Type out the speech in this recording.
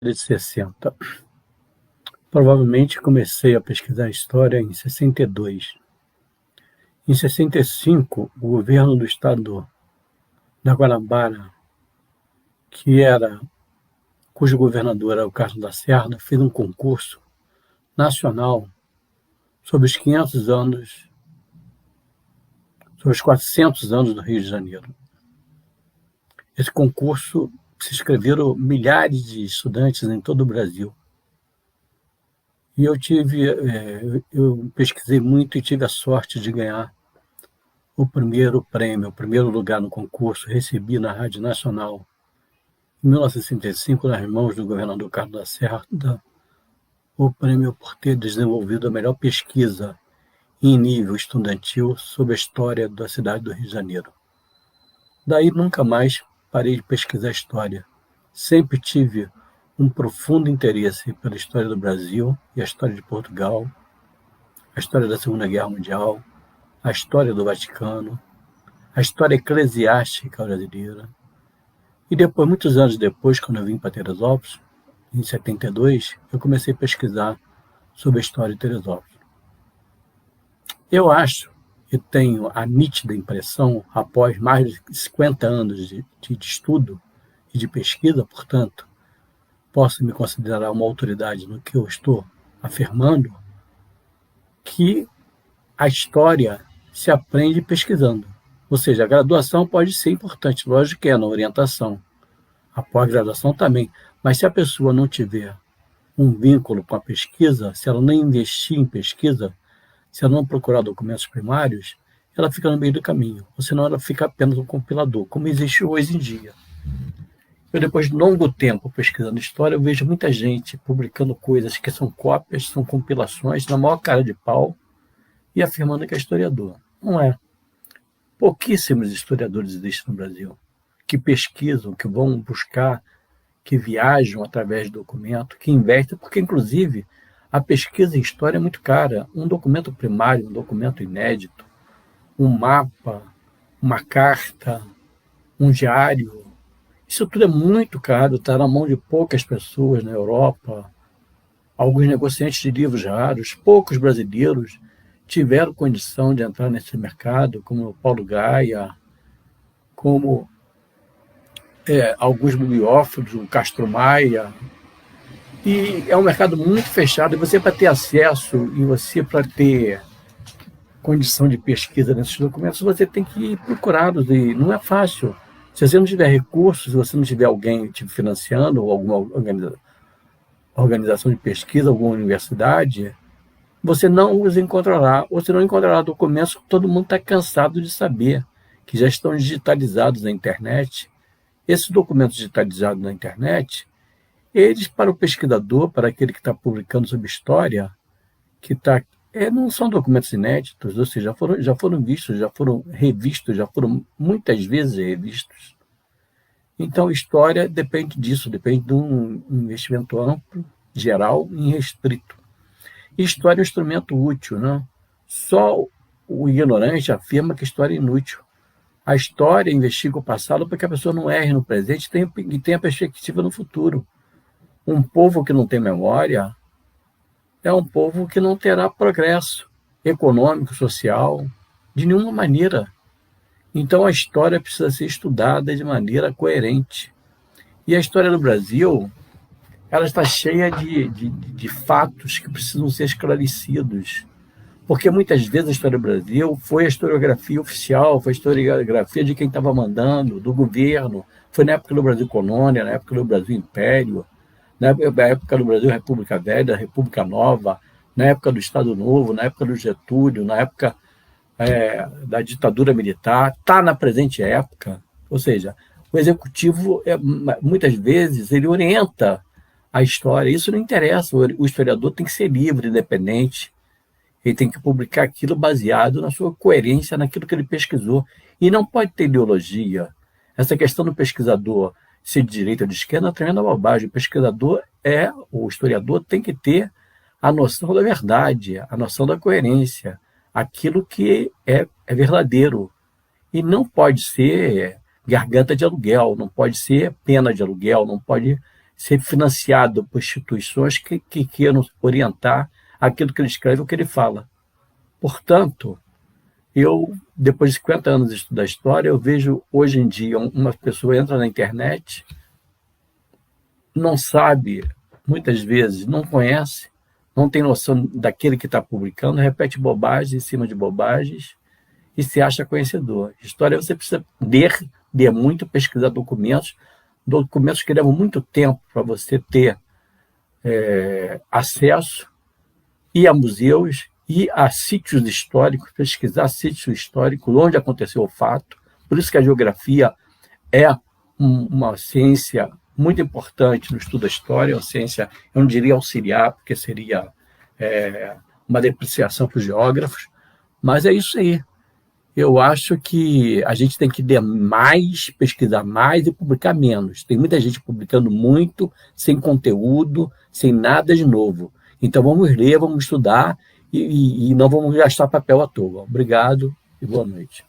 de 60. Provavelmente comecei a pesquisar história em 62. Em 65, o governo do estado da Guanabara, cujo governador era o Carlos Lacerda, fez um concurso nacional sobre os 500 anos, sobre os 400 anos do Rio de Janeiro. Esse concurso se inscreveram milhares de estudantes em todo o Brasil. E eu pesquisei muito e tive a sorte de ganhar o primeiro prêmio, o primeiro lugar no concurso. Recebi na Rádio Nacional, em 1965, nas mãos do governador Carlos Lacerda, o prêmio por ter desenvolvido a melhor pesquisa em nível estudantil sobre a história da cidade do Rio de Janeiro. Daí nunca mais parei de pesquisar história. Sempre tive um profundo interesse pela história do Brasil e a história de Portugal, a história da Segunda Guerra Mundial, a história do Vaticano, a história eclesiástica brasileira. E depois, muitos anos depois, quando eu vim para Teresópolis, em 72, eu comecei a pesquisar sobre a história de Teresópolis. Eu acho e tenho a nítida impressão, após mais de 50 anos de estudo e de pesquisa, portanto, posso me considerar uma autoridade no que eu estou afirmando, que a história se aprende pesquisando. Ou seja, a graduação pode ser importante, lógico que é, na orientação. A pós-graduação também. Mas se a pessoa não tiver um vínculo com a pesquisa, se ela não investir em pesquisa, se ela não procurar documentos primários, ela fica no meio do caminho. Ou senão ela fica apenas um compilador, como existe hoje em dia. Eu, depois de longo tempo pesquisando história, eu vejo muita gente publicando coisas que são cópias, são compilações, na maior cara de pau, e afirmando que é historiador. Não é. Pouquíssimos historiadores existem no Brasil que pesquisam, que vão buscar, que viajam através de documento, que investem, porque, inclusive, a pesquisa em história é muito cara. Um documento primário, um documento inédito, um mapa, uma carta, um diário, isso tudo é muito caro, está na mão de poucas pessoas na Europa, alguns negociantes de livros raros, poucos brasileiros tiveram condição de entrar nesse mercado, como o Paulo Gaia, como alguns bibliófilos, o Castro Maia. E é um mercado muito fechado, e você, para ter acesso e você, para ter condição de pesquisa nesses documentos, você tem que procurá-los, e não é fácil. Se você não tiver recursos, se você não tiver alguém te financiando, ou alguma organização de pesquisa, alguma universidade, você não os encontrará, ou se não encontrará documentos que todo mundo está cansado de saber, que já estão digitalizados na internet. Esses documentos digitalizados na internet, eles, para o pesquisador, para aquele que está publicando sobre história, não são documentos inéditos, ou seja, já foram vistos, já foram revistos, já foram muitas vezes revistos. Então, história depende disso, depende de um investimento amplo, geral e restrito. História é um instrumento útil, né? Só o ignorante afirma que a história é inútil. A história investiga o passado para que a pessoa não erre no presente e tenha perspectiva no futuro. Um povo que não tem memória é um povo que não terá progresso econômico, social, de nenhuma maneira. Então, a história precisa ser estudada de maneira coerente. E a história do Brasil, ela está cheia de fatos que precisam ser esclarecidos. Porque muitas vezes a história do Brasil foi a historiografia oficial, foi a historiografia de quem estava mandando, do governo. Foi na época do Brasil Colônia, na época do Brasil Império, na época do Brasil República Velha, República Nova, na época do Estado Novo, na época do Getúlio, na época da ditadura militar, está na presente época. Ou seja, o executivo, muitas vezes, ele orienta a história. Isso não interessa, o historiador tem que ser livre, independente. Ele tem que publicar aquilo baseado na sua coerência, naquilo que ele pesquisou. E não pode ter ideologia. Essa questão do pesquisador ser de direita ou de esquerda é uma tremenda bobagem. O historiador tem que ter a noção da verdade, a noção da coerência, aquilo que é verdadeiro. E não pode ser garganta de aluguel, não pode ser pena de aluguel, não pode ser financiado por instituições que queiram orientar aquilo que ele escreve ou que ele fala. Portanto, eu, depois de 50 anos de estudar história, eu vejo hoje em dia uma pessoa entra na internet, não sabe, muitas vezes, não conhece, não tem noção daquele que está publicando, repete bobagens em cima de bobagens e se acha conhecedor. História você precisa ler muito, pesquisar documentos que levam muito tempo para você ter acesso, ir a museus, ir a sítios históricos, pesquisar sítios históricos, onde aconteceu o fato. Por isso que a geografia é uma ciência muito importante no estudo da história, uma ciência, eu não diria auxiliar, porque seria uma depreciação para os geógrafos, mas é isso aí. Eu acho que a gente tem que ler mais, pesquisar mais e publicar menos. Tem muita gente publicando muito, sem conteúdo, sem nada de novo. Então vamos ler, vamos estudar e não vamos gastar papel à toa. Obrigado e boa noite.